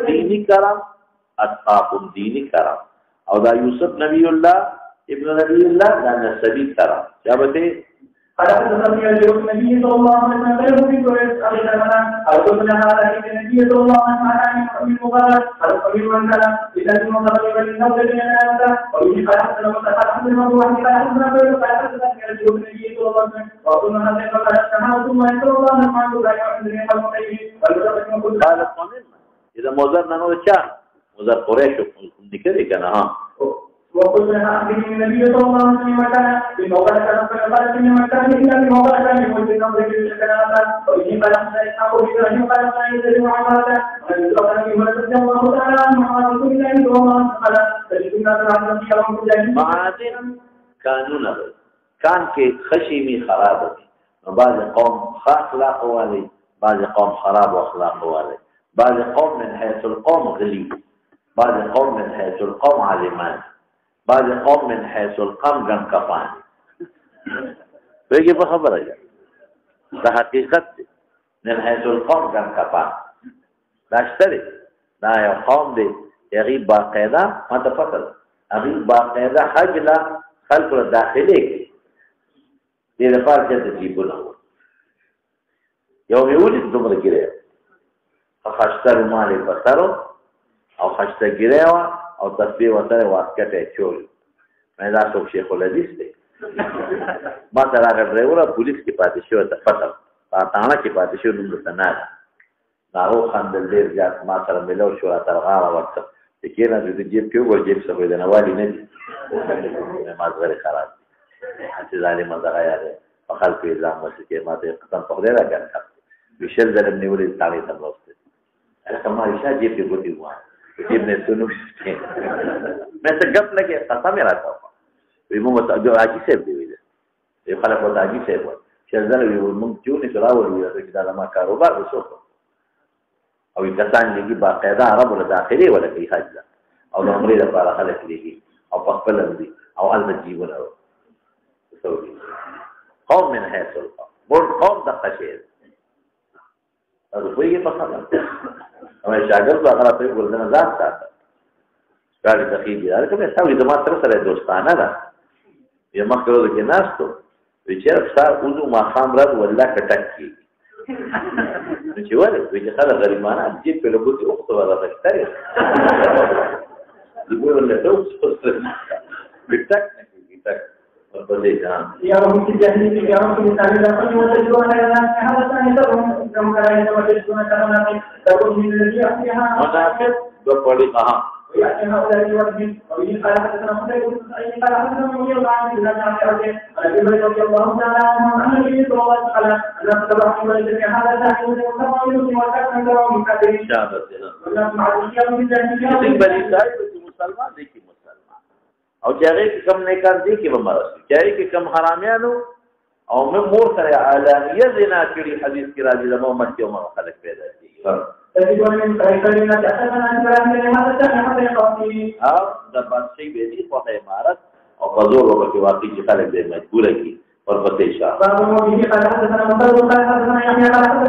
دینی کرم اتقاکم دینی کرم او دا یوسف نبی اللہ ابن نبی اللہ دا نسبی کرم کیا بتے حدثنا النبي صلى الله عليه وسلم في قريش أبي سلمة أردنا هذا النبي صلى الله عليه وسلم من مبارك القبيل من كلام إذا كنت مغرب النور من هذا ويجي حدثنا متحدث من الله حدثنا النبي صلى الله عليه وسلم وقلنا هذا فقد ثم يقول الله ما لا يعلم قال قمنا إذا مزار نانو چا مزار قريش ذكر كان ها وقلنا به النبي صلى الله عليه وسلم في موضع كلام فقال في مكان إلا في موضع كلام يقول في نظر الكلام ويجي كلام سيدنا أبو بكر أن يقال ما يدري معاملته ويقول في مرتبة الله تعالى محمد رسول الله صلى الله عليه وسلم فجدنا تعالى في كلام الله معادن قانون كان کے خشیمی خراب ہوتی بعض قوم اخلاق والے بعض قوم خراب اخلاق والے بعض قوم من حيث القوم غلي بعض قوم من حيث القوم عالمان بعض قوم من حيث القوم غن کفان ویگی په خبره ده دا حقیقت ده من حيث القوم غن کفان دا شتره دا یو قوم دی یغی باقاعده ما ته پته ده هغه باقاعده حج لا خلق داخلي دې لپاره چې تجيبونه یو ویولې دومره ګره خاصتر مالې پتارو او خاصته ګره او تسبیح وتره واسکټه چول مې دا څو شیخ الحدیث دی ما سره هغه ډرایور پولیس کې پاتې شو ته پته پاتانه کې پاتې شو نو څه نه ناو خندل ډیر ځات ما سره ملو شو تر غاړه وخت کې نه دې جیب کې ور جیب څه وې نه والی نه ما زغره خراب چې ظالم مزه یاره فخل په ځام وسه کې ماته قسم په خدای راګر وشل ظلم نیولې تعالی ته واسطه کما اشا جیب کې ګوتی وای جیب نه سنو مې څه غپ لګي قسم راته وي مو ته جو اکی سیب دی ویل یو خلک وته اکی سیب چې ځل وي موږ چونی کراول وي چې دا ما کاروبار وسو او کسان لګي باقاعده عرب ولا داخلي ولا کوي حج او د عمرې لپاره خلک لګي او په خپل دي او ال تجيبونه قوم من حيث القوم بول قوم د قشير هغه ویږي په خبره او شاګرد هغه په ورځنه ځان ساته کاري تخیل یاره کومه ساوي د ما سره دوستانه ده یو مخکې کې ناستو ویچر افسر اوزو ما خام رد ولا کټک کی چې وله ویچ خلک غریبانه دې په لګوتي او څه ولا تکتري دغه ولا دوس پستر کټک يا رب تجاهني يا رب تعالى لا تكن وتجونا لنا هذا ثاني ترهم كم كان وتجونا كما تقول من الذي فيها مدافع بقولي ها ياتي هؤلاء يوردين ويجي قال حدثنا مسعود اي قال حدثنا منير عن الله تعالى رضي الله تعالى عنه ان النبي صلى الله عليه وسلم ان تبعه من هذا ثاني وكما يوصي وكان ترى من كبير شهادتنا والناس مع الشيخ بالجاهليه بني سعيد مسلمان دي او چاغه کم نه کار دي کې به مرسته چاغه کې کم حرامیانو او مې مور سره اعلانیه زنا کړي حدیث کې راځي د محمد کې عمر خلق پیدا کیږي او د باندې به دي په امارت او حضور وکړي واقعي چې خلک دې مجبور کی اور پته شاه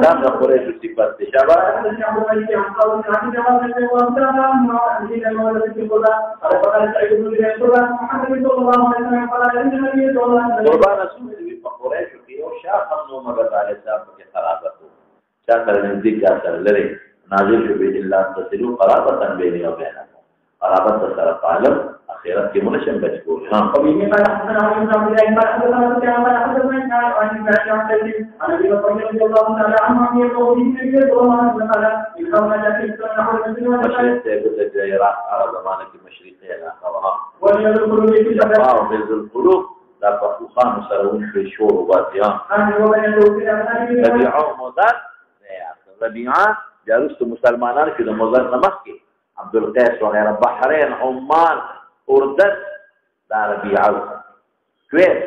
دا د قریش صفات دي شابه قربان رسول دی په قریش کې او شاه خپل مغز علی صاحب کې خرابت چا سره نزدیک چا سره لري نازل شو به الله تصلو قرابتا بین او بینکم قرابت سره عالم اخرت کې منشن بچو ها او یې په حسن او ابن عبد الله بن عبد الله بن عبد الله بن عبد الله تعالى عنه يقول في النبي صلى الله عليه وسلم إنما جاءت نحو المسلمين مشرق الجزيرة على زمانك المشرقية الأخوها وفي القلوب لا فخوخان سرون في الشور وباتيان ربيعه مضاد ربيعه جالوست مسلمانان في المضاد نمخي عبد القيس وغير بحرين عمان اردن دا ربيعه كويس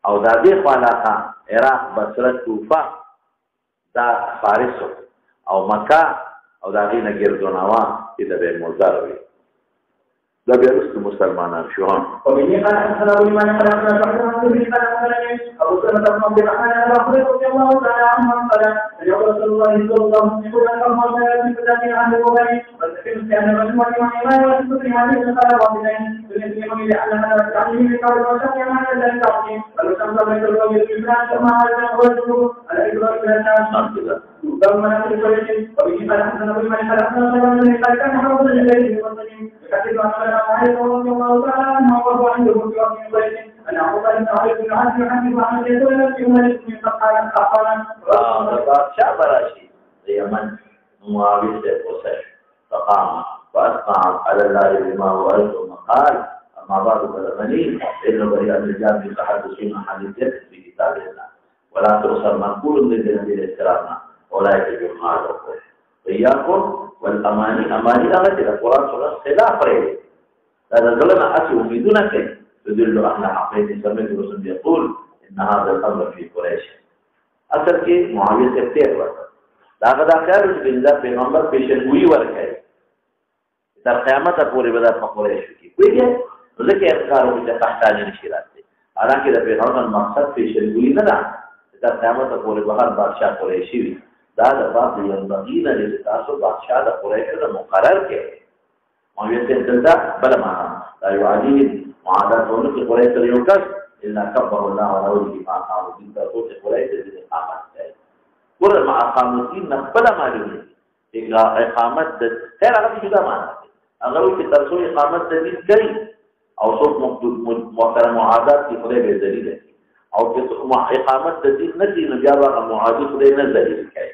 او دا دې خلاصه عراق بصره کوفه دا فارس او مکه او دا غینه ګردونوا إذا بين مزار وي دا بیا رسل مسلمانان شو هم وبه قال حدثنا ابو اليمان قال حدثنا شعبة عن ابي قال حدثنا ابو سلمة بن عبد الرحمن عن ابي هريرة رضي الله تعالى عنه قال سمع رسول الله صلى الله عليه وسلم يقول ان الله في فتاة عهد البخاري والسكن كان مجموعة والايمان والسكن هذه القال واحدين يسلمون لعلها تعليم قول وشفع مع ذلك تعظيم والشمس بين الرجل والإبراهيم كما هذا هو الجمهور على إبراهيم الناس ثم نقل قريش وبه قال حدثنا ابو اليمان قال حدثنا قال كان حرب الجيش والمسلمين يحدث عن عليه رضي الله تعالى عنه وهو عنده في وقت قريش أن عبد الله بن عمرو بن العاص يحدث عن يسوع في ملك من قطعان شعب راشد اليمن معاوية وسش فقام وأسمع على الله بما هو ثم قال أما بعد بلغني إن بريئا الرجال يتحدثون عن الجد في كتاب الله ولا ترسل منقول للنبي الاحترام ولا يجب معه إياكم والأماني أماني أغتل القرآن سورة خلاف رأيه هذا ظلنا أتي أميدونك تدل أن حقيقة سمعت رسول يقول إن هذا الأمر في قريش أصل كي معاوية سبتير وقت داغدا خير بالله پیغمبر پیشنگوئی ورکړي تر قیامت پورې به د قریش کې کوي ځکه انکار وکړي چې پښتانه نشي راځي حالانکه د پیغمبر مقصد پیشنگوئی نه ده تر قیامت پورې به هر بادشاہ قریشي وي دا د باطل ينبغينا لتاسو بادشاہ د قریش ته مقرر کړي معاویه دلته بل معنا دا یو عادي معادات ونه کې قریش یو کس الا كبر الله على وجه ما قالوا دي تاسو ته قریش دې اقامت کوي ور مع اقامت الدين نقبل معلومه اقامت خیر هغه جدا معنا اگر چې تاسو اقامت الدين کوي او څوک محترم عادات کی خدای به دلیل او چې اقامت الدين نه دي نو بیا هغه معادی خدای نه دلیل کوي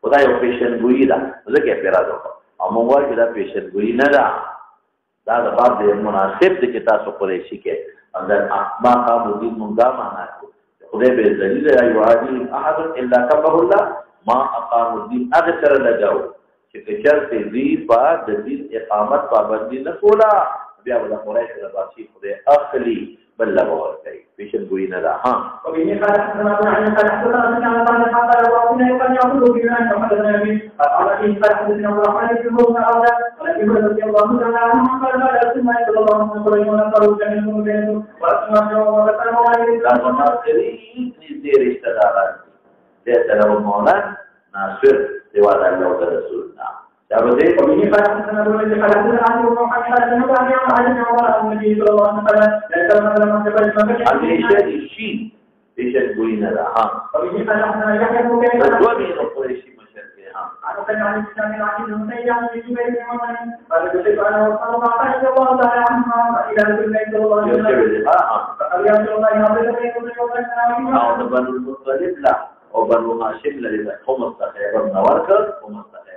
خدای یو پیشنګوئی ده ځکه اعتراض وکړه او موږ وایو دا پیشنګوئی نه ده دا د باب د مناسب دي چې تاسو قریشي کې اگر ما قام الدين مونږه معنا خدای به دلیل ایو عادی احد الا كبر الله ما اقام الدين اغتر لجاو چې چرته دی په د دین اقامت پابندي نه کولا بیا ولا قریش د باسي خدای اخلي بل لا ورته پیشنګوئی نه ده ها او به قال حدثنا عن قال حدثنا عن قال قال وقال يقول يقول بنا محمد النبي قال ان قال حدثنا الرحمن بن موسى قال ولكن رضي الله تعالى عنه قال لا اسمع صلى الله عليه وسلم ولا قالوا جنن بينه واسمع وذكر مولانا ما قريب دې رشتہ داران دې سره مولانا ناصر دیوال الله او رسولنا جابته وبه قال حدثنا ابو الذي قال حدثنا عن محمد حدثنا عن عمر النبي صلى الله عليه وسلم هذه شيء پیشنگوئی نه ده ها وبه قال حدثنا يحيى بن كثير دوه مين قریشي مشرک ها عن عن الاسلام عن المسيح عن جبير بن عمر قال كتب انا وصلى الله تعالى عنه الى رسول الله صلى الله عليه وسلم قال يا رسول الله هذا الذي يقول او د بنو المطلب لا او بنو هاشم لري هم مستخير نورکر هم مستخير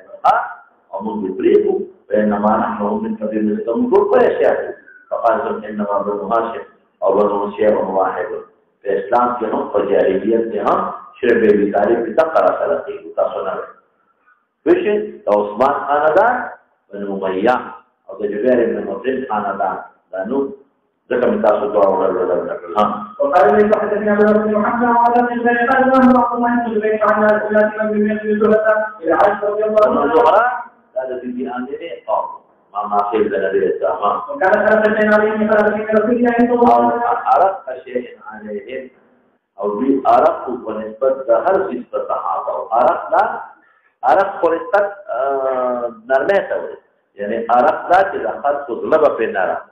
او موږ پریبو بينما نحن من قبيل التمر فيشاء فقال انما بنو هاشم او بنو هاشم واحد في اسلام کې نو په جاهلیت کې هم شرب ابي طالب په تقرا سره کې تاسو نه وشي عثمان خاندان بنو امیہ او د جبیر بن مطعم خاندان دا نو ذکر تاسو دعا ورکړل ها وقال لي حدثنا ابن محمد وعلى بن زيد قال الله الله يجزيك عن اولاد من الزهراء الى عائشه رضي الله عنها هذا في عندنا قام ما خير لنا بالتمام وكان حدثنا عليه قال في رسول الله صلى الله عليه وسلم عرف شيء عليهم او بي عرف بنسبت هر چیز پر صحابه عرف لا عرف قرطت نرمه ته یعنی عرف لا چې دخل طلب په نرمه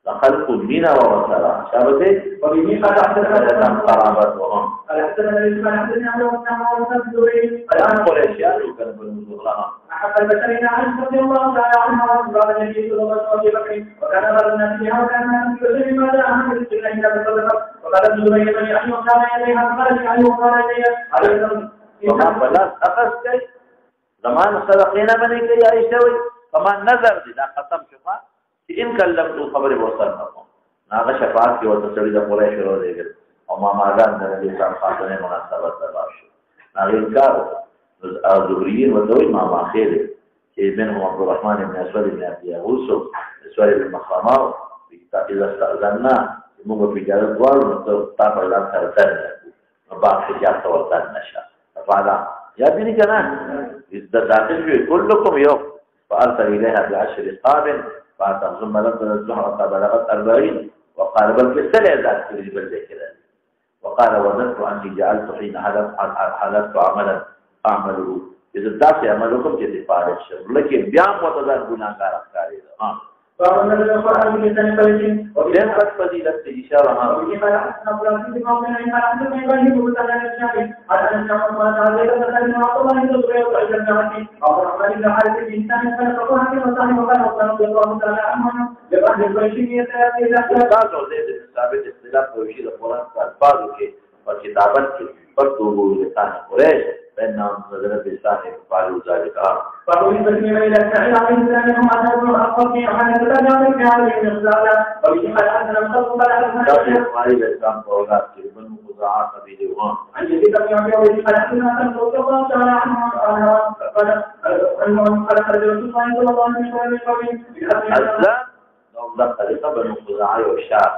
دخل كلنا ووصلا شابته وبه قال حدثنا قرابات وهم قال حدثنا الاسلام حدثنا عن وصل الزهري الان قريشيان وكان بنو زهراء احب البشرين عن رضي الله تعالى عنها وقال النبي صلى الله عليه وسلم وكان بعض الناس فيها وكان الناس يسلم ماذا اهم السنه الى تصدق وقال الزهري بن علي وكان اليها قال علي وقال اليها عليه وما بلاس اخذ زمان صدقينا بني كي عيشوي فما نظر دي دا قسم شفا ان کلمتو خبر وصل نکوم ناغه شفاعت کې ورته سړي د قریش ورو دیګل او ما ماګان د نبی صلی الله علیه وسلم مناسبت درلود ناغه انکار او ذریین ودوی ما ماخيله چې منهم عبد الرحمن بن اسود بن ابي يغوث اسود بن مخرمه اذا استاذنا موږ په اجازه غواړو نو تاسو په لاره سره تر بعد کې اجازه ورته نشه فعلا یا دې کنه د داخل وی کلکم یو فارسل اليها ب10 رقاب فاتهم ثم نزل الزهره بلغت 40 وقال بل كسل ذات في البلد كذا وقال وظننت اني جعلت حين حلفت عملا اعمله اذا داسي عملكم جدي فارغ شر لكن بيام وتذان غناغار افكاري فأنا الذي قال لي كان فلسطين وبين قد فضيلة إشارة وبه قال حسنا فلسطين بما بين أن حسنا إبراهيم وتعالى الشافعي على أن الشافعي وتعالى ذلك مع الله يزور وأجل جمعتي أو رحمة الله حالة الإنسان فلسطوها كما تعلم وقال وقال الله تعالى عنه لبعض البيشين يتأتي إلى أستاذ وزيد الثابت اختلاف توشيد القرآن كالفاظ وكتابت فتوبوا لسان قريش فإنهم نزلت بلسان فعلوا ذلك فقل بسم إلى السعيد عليه السلام هم أساس الأصفي وحنا تتجاوز في هذه الرسالة وبه قال أن لم تكن لا إسماعيل الإسلام قولات من مزاعات بلغان عن جديد من يوم وبه قال أن تنصر الله تعالى عنه قال خرج رسول الله صلى الله عليه وسلم أسلام لو دخل قبل مزاعي والشعب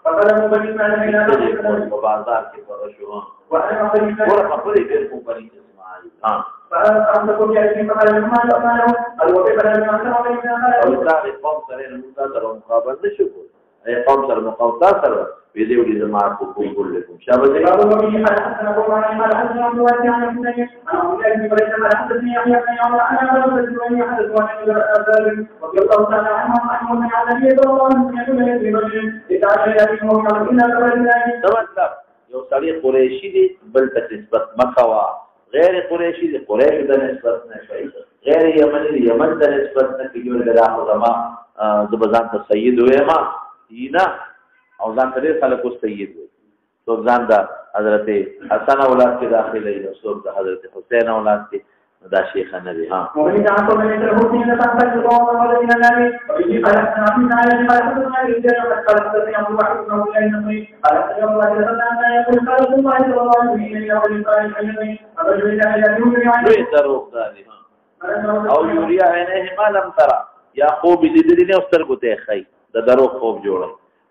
فقال بني إسماعيل إلى وبعضات كبرشوان وأنا بني إسماعيل ورفق لي بينكم بني إسماعيل فأنتم يعني فقال لهم ما له الوقت بدل ما أنتم وبالتالي قوم سرين المنتظر ومقابل نشوفه أي قوم سر مقابل بيديو لي جماعة كلكم شابه قالوا به قال حسن أبو معين قال حسن أبو واسع عن حسين أنا أقول لك بقيت ما حدثني يحيى بن يعمر أنا رجل بني حدث وأنا رضي الله تعالى عنهم أحمد من على النبي صلى الله عليه وسلم في رجل لتعالى يأتيهم يوم إلى قبل تمام يو صلي قريشي دي بل تثبت مكوا غير قريشي دي قريش ده نسبت نشي غير يمني دي يمن ده نسبت نكي جو الجراح زما زبزان السيد وما دينا او ځان ته خلکو سید وي تو ځان دا حضرت حسن اولاد کې داخله ای رسول د حضرت حسین اولاد کې دا شیخ نه دي ها ومن تعاطى من الحسين لتنفذ الله ولدين النبي وبه قال أن تعالى قال حسنا رجال قد حدثني أبو بكر بن عبد الله النصري قال أن الله تعالى يقول قال رسول الله صلى الله عليه وسلم إلى أول قال الحجري الرجل كان يدعو لوی دروغ دالي او یوریا عینه ما لم ترى یعقوب لیدلی او سترګو ته خی د دروغ خوب جوړ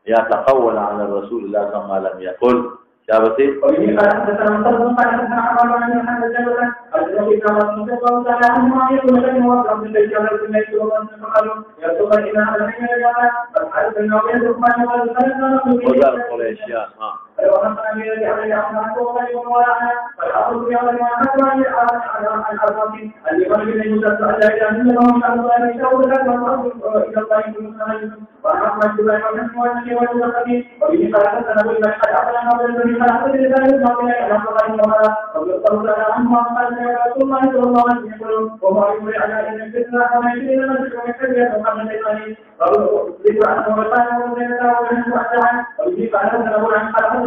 یا تقول على رسول الله كما لم يقل شابتي وبه قال حدثنا مصطفى قال حدثنا عمر بن محمد جابر الذي كان رسول الله عنه ما يقول لكن هو عبد الله عليه وسلم قالوا يا رسول الله إن هذا من الجماعة فقال بن عمر ثم قال وزار قريشيان ها ونصر من الجبل أحمد وغيره وراءنا فالأرض بيوم المعهد عن الأرض اللي قال من يوسف ألا إله إلا الله من الله يشاور لك والأرض إلى الله يكون وأحمد بن عمر والنبي والمرسلين وبه قال حسن أبو بكر قد أخبرنا بالذي قال حسن لذلك ما بين أحمد الله رضي الله تعالى عنه قال يا رسول الله صلى الله عليه وسلم وهو يقول على أن الفتنة وما يجري لنا من كبيرة وقبل الإيمان ذكر أنه وقال ومن الله ومن أسعى وبه قال حسن أبو بكر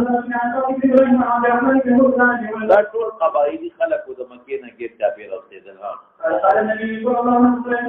دا ټول قبایلی خلک د مکې نه ګیر چا پیر اوسېدل ها قال النبي صلى الله عليه وسلم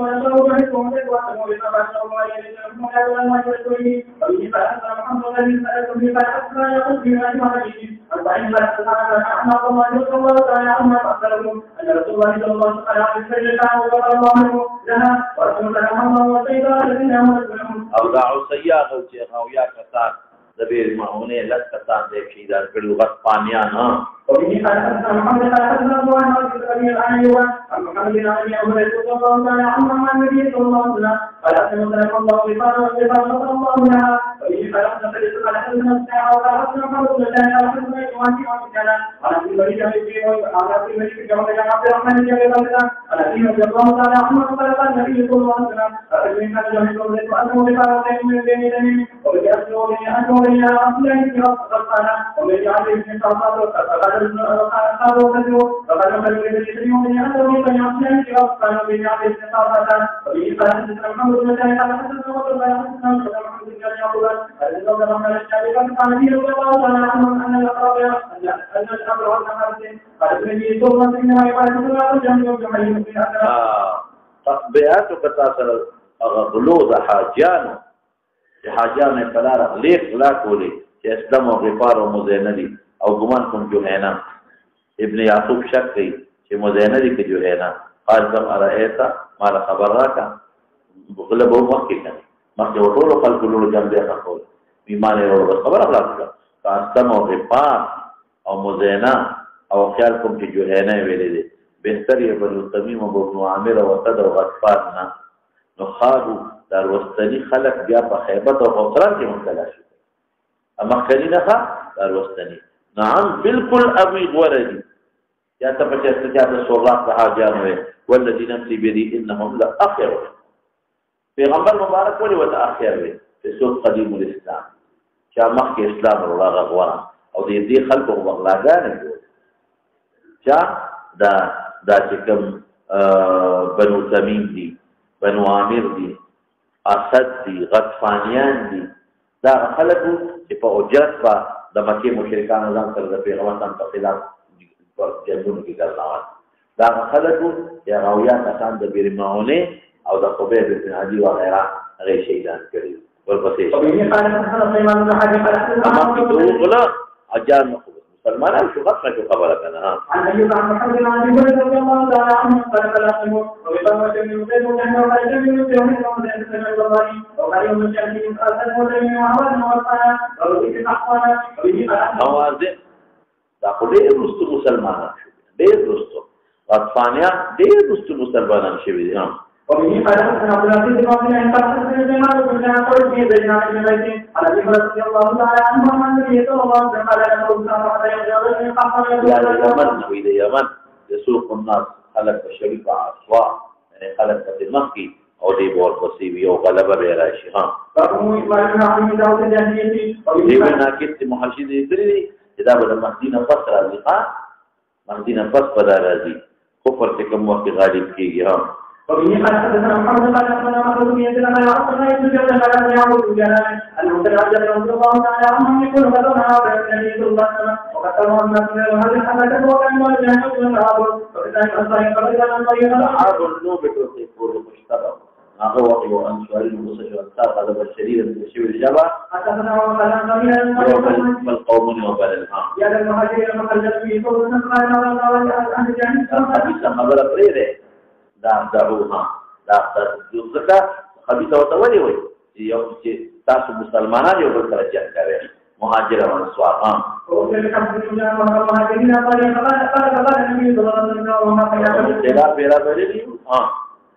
وسلم او دا عصیاغ او چې او یا کسان دبیر ماونه لکتان دې شهیدان کړي غسپانیان ها وبه قال حدثنا محمد قال حدثنا ابو عن ابي الايوب عن محمد بن ابي عمر رضي الله تعالى عنه عن النبي صلى الله عليه وسلم قال حدثنا الله بقال وقال الله لها وبه قال حدثنا قال حدثنا الساعه وقال حدثنا محمد بن الله قال حدثنا جوانتي وكان عن ابي بكر عن ابي بكر جمع عبد الرحمن بن ابي بكر عن ابي رضي الله تعالى عنه قال النبي صلى الله عليه وسلم من كان يجوز انه بقال من بين يديه وبأسره من انه الى عبد الله بن عمر ومن جعل ابن صلاه قالوا كذبوا فقالوا كذبوا يدريون من أنهم كانوا يعملون في وقت كانوا بيعملون استطاعة وبه قال حدثنا محمد بن الله قال حدثنا وقال حدثنا محمد بن يعقوب الذي من الشارع قال النبي صلى الله عليه وسلم أن الأقرب أن الأمر عن حدث قال النبي صلى الله عليه وسلم قال الله جميع جميع في هذا بيعتك تاثر غلوظ حاجانو فلا ليك لا کولې چې اسلام او غفار او مزیندي او ګمان کوم جوهینا ابن یعقوب شک کوي چې مزیندي کې جوهینا قال كم ارایتا ما خبر راکا غلب او مخکې کړي مخکې ټول خلق له جنبه خپل ایمان او خبر راکړه اسلام او غفار او مزینا او خیال کوم چې جوهینا ویلې دي بهتر یې بنو تمیم او ابن عامر او صد او غفار نه نو خارو دا وروستني خلک بیا په خیبت او حسرت کې مبتلا شي اما کلی نه دا وروستني نعم بالکل ابي غوردي یا ته په چرته چې د سورات د حاجان وي والذي نفسي بيدي انهم لاخر پیغمبر مبارک ولي وته اخر وي په سو قديم الاسلام چې مخکې اسلام وروغه غوړه او دې خلکو بغلاګان دي چې دا چې کوم بنو تمیم دي بنو عامر دي اسد دي غطفانیان دي دا خلکو چې په اجرت با د مکه مشرکان ځان سره د پیغمبر په خلاف جنگونو کې ګرځاوه دا خلکو چې راویا کسان د بیرماونه او د خبیب بن عدي وغيرها هغه شهیدان کړي ورپسې اجان مسلمان شو غفله شو خبره کنه ها عن ايوب عن محمد عن ابي هريره رضي الله تعالى عنه قال كلام وبطلبه من يوسف وكان وقال من يوسف ومن سمع الله وقال يوم الشهيد قال ولم يعود وقال وبه احقنا وبه اوازه دا خو ډېر رستو مسلمانان شو ډېر رستو اطفانیا ډېر رستو مسلمانان شوي دي ها وبه قال حدثنا عبد العزيز بن عبد الله قال حدثنا جمال بن جعفر في بن عبد الله عن ابي هريره رضي الله تعالى عنه عن النبي صلى الله عليه وسلم قال له اليمن الى اليمن يسوق الناس خلق الشريف اسواء يعني خلق المكي او دي بور بصيبي او غلبه براشي ها فهو اسماعيل بن داود الجهني دي بنا كنت محشد يدري اذا بدا مدينه فصل اللقاء مدينه فصل بدا راضي كفر تكم وقت غالب کیږي ها وبه قال حدثنا محمد قال حدثنا محمود بن يزيد قال حدثنا ابن جبل قال يعود بجلال المتناجر رضي الله تعالى عنه يقول غدونا على النبي صلى الله عليه وسلم وقد تمر الناس من هذه الحدث وكان والجهل من العبد وكذلك الصحيح فرجع عن طريق العاب النوبة والصفور المشتبه هذا وقي وأن سؤال المصش والساق هذا الشديد المشي والجبع حدثنا وقال قليلا فالقوم وبل الهام يا المهاجرين المخرج في صوت النصرى وقال عن الجهل خبيث خبر فريده دعوها ځکه خبيثه وته ولي وي یو چې تاسو مسلمانان یو بل سره جنگ کوي مهاجر او انصار ها او چې کوم چې موږ مهاجرین قال النبي صلى الله عليه وسلم دا پیرا بللی ها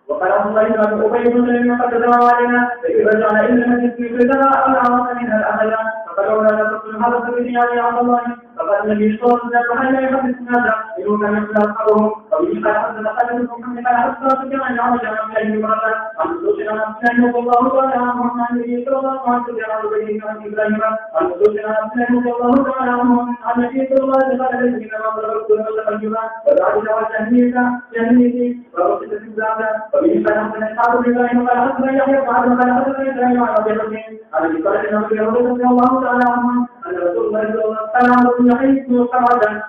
وقال الله تعالى ابي بن قدر علينا رجعنا الى المسجد في ذا الامر من الاهل فقالوا لا تقتل هذا الذي يا عبد الله فقال النبي صلى الله عليه وسلم لا يحدثنا هذا انه كان يقول اصحابه فقال حدثنا قال محمد قال حدثنا كما يعمل جمع الله مرة عن سوسنا نحن الله تعالى عن النبي صلى الله عليه وسلم عن ابراهيم عن سوسنا نحن الله تعالى عن النبي صلى الله عليه وسلم انما رسول الله الجمعه وذلك جهنيتي وقت الزاد ومن فهم أصحاب إبراهيم قال حدثنا يحيى قال حدثنا إبراهيم عن أبي بكر عن أبي بكر عن أبي هريرة رضي الله تعالى عنه أن رسول الله صلى الله عليه وسلم يحيي بن سعد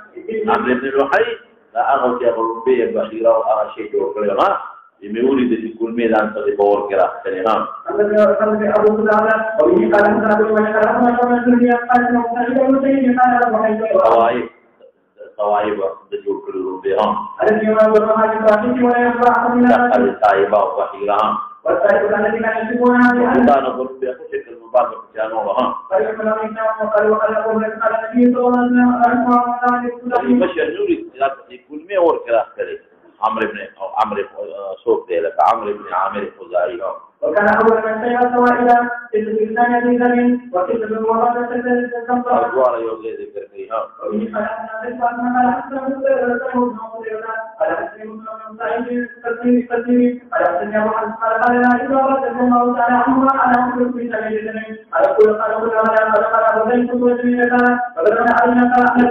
عمرو بن لحي لا أغل يقول به البشيرة وأغل شيء وكلمة يميولي ذي كل ميدان تدي بور كرا كلمة عندك أبو سعد وبه قال حدثنا أبو بكر قال حدثنا الدنيا قال إنه سعيد بن سعيد قال صواعب دجور كل بهم الذي يقول ما يفعل ولا يفعل من الصائبة وبحيرهم والصائب الذي كان يسمون هذه كان يقول بشكل مباشر كانوا وهم فيقول من كان وقال قال النبي صلى الله عليه وسلم بشر نوري كل ما اور كراس كري عمرو سوق ده لك عمرو بن عامر الخزاعي وكان أول من شيء سوائلا في الإنسان ذي ذنب وكيف بالمرادة تتكبر أدوار يوغي ذكر فيها وإن فلحنا بالفاتنا على حسن مصيرنا على حسن مسلم سعيد تسليم على حسن أبو حسن قال لا إذا رد الله تعالى عنهما على حسن في سبيل الذنب على كل قال على وزيت وزيت فبدأنا علينا فأحنا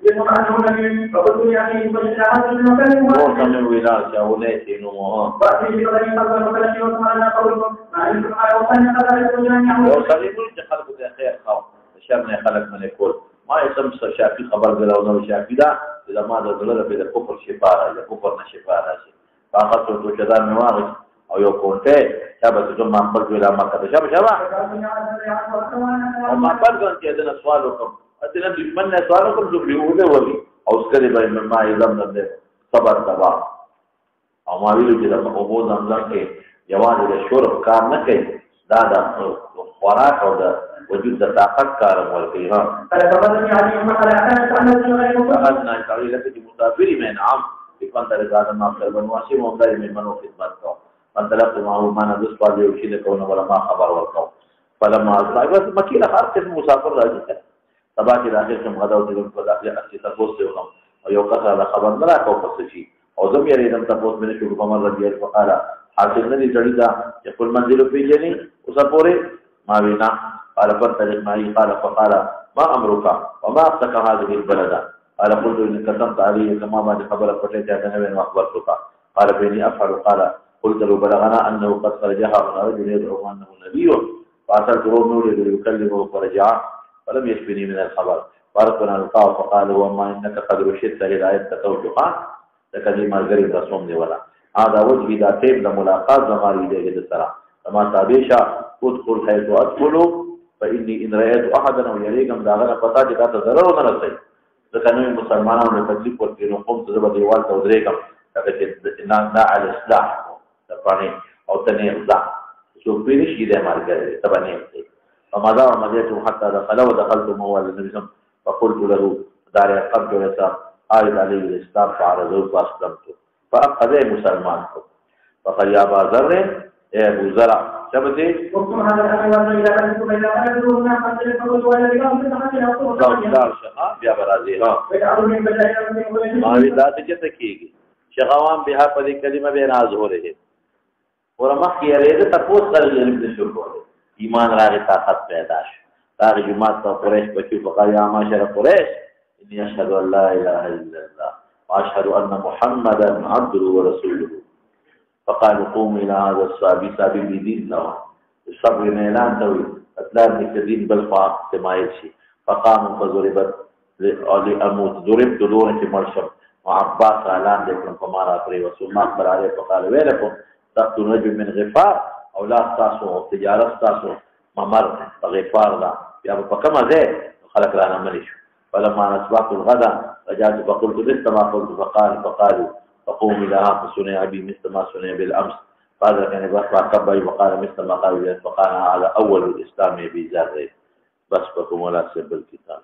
يسمعون فقلت يعني فجاء المكان وكان ولا شاولتي نمو فأتي بغير قدر فلك وسمعنا قولكم مع أنكم على وطن قدر الجميع وصليبوا خلقوا ذا خير خاف شرنا خلق من الكل ما يسمى شافي خبر بلا ونو شافي دا إذا ما دولة بلا كفر شفاء إذا كفر نشفاء راشي فأخذت وجدان مواغش أو يكونته شابه تجمع مقبل ولا ما كذا شابه وما بلغن كذا سؤالكم أتنا بمن سؤالكم تبلغون ولي أو سكري بين ما يلم نبدأ صبر تبع أو ما بيلو جدا أبو زمزم كي جواز الشرب كار نكي دا خوراك أو دا وجود دا طاقت كارم والقيام فأخذنا تعليل لك مسافري من عام بكون ترزاد ما أكثر بنواشي ومدار من منو خدمت كو انطلقت معه ما نذ سوال یو شي له کوم ولا ما خبر ورکاو فلما اصبح بس مکی له هر قسم مسافر راځي سبا کې داخل کوم غدا او د په داخله اصلي تاسو ته وکم او یو کس را خبر نه راکاو پس شي او زم یې دم تاسو مې شروع کوم رضی الله تعالی حاصل نه دي تړي دا چې خپل منزل پیژني اوس پورې ما وینا قال فرتلك معي قال فقال ما امرك وما افتك هذه البلد قال قلت ان كتمت علي كما ما خبر فتيت انا من اخبرتك قال بيني افعل قال قلت له بلغنا انه قد خرجها من رجل يدعو انه نبي فارسلت رومه ليكلمه فرجع فلم يشفني من الخبر فارقنا القاء فقال وما انك قد رشدت هدايه توفقا لكلمه غير رسوم ولا هذا وجه ذا تيب لملاقات زماري دې د سره ما تابعشا ادخل حيث ادخل فاني ان رايت احدا ويليكم داغه پتا چې تاسو ضرر نه رسي ځکه نو مسلمانانو له تکلیف ورکړي نو قوم ته به دیوال ته ودرېږم چې نه على الاصلاح تفاني او تنيغ شو بينش دې مارګره تبني فماذا ومديته حتى دخل ودخلت مو النبي صلى فقلت له دار قبل ولسا آيد عليه الإسلام فعرضه فأسلمت فأخذ مسلمان فقال يا أبا ذر يا أبو زرع شبتي وقتم هذا الأخوة إلى أن يكون إلى أن يكون ناقا للفضل ولا لقاء في الحاجة دار شقا بیا برازي ويجعل من بداية من ما ذات جتكيږي شغوان بها په دې کلمه به ناز هو رہے ورمخ یې لري تاسو سره دې شروع کړو ایمان راغی طاقت پیدا شو راغی جماعت ته قریش بچو فقال یا معاشر قریش اني اشهد ان لا اله الا الله واشهد ان محمدا عبده ورسوله فقالوا قوموا الى هذا الصحابي صحابي بدين له الصبر اعلان توي اطلاق الدين بالفاق تمايل شي فقاموا فضربت لاموت ضربت دون مرشم وعباس اعلان لكم فمارا بري رسول الله اكبر عليه فقال ويلكم تقتل رجل من غفار اولاد تاسو او تجارت تاسو ممر غفار دا یا په کومه ده خلق رانا مليش فلما اصبحت الغدا رجعت فقلت مثل ما قلت فقالوا فقوم الى فسنع ابي مثل ما سنع بالامس قال كان بس كبي وقال مثل ما قال فقال هذا اول الاسلام بذره بس بكم ولا سب الكتاب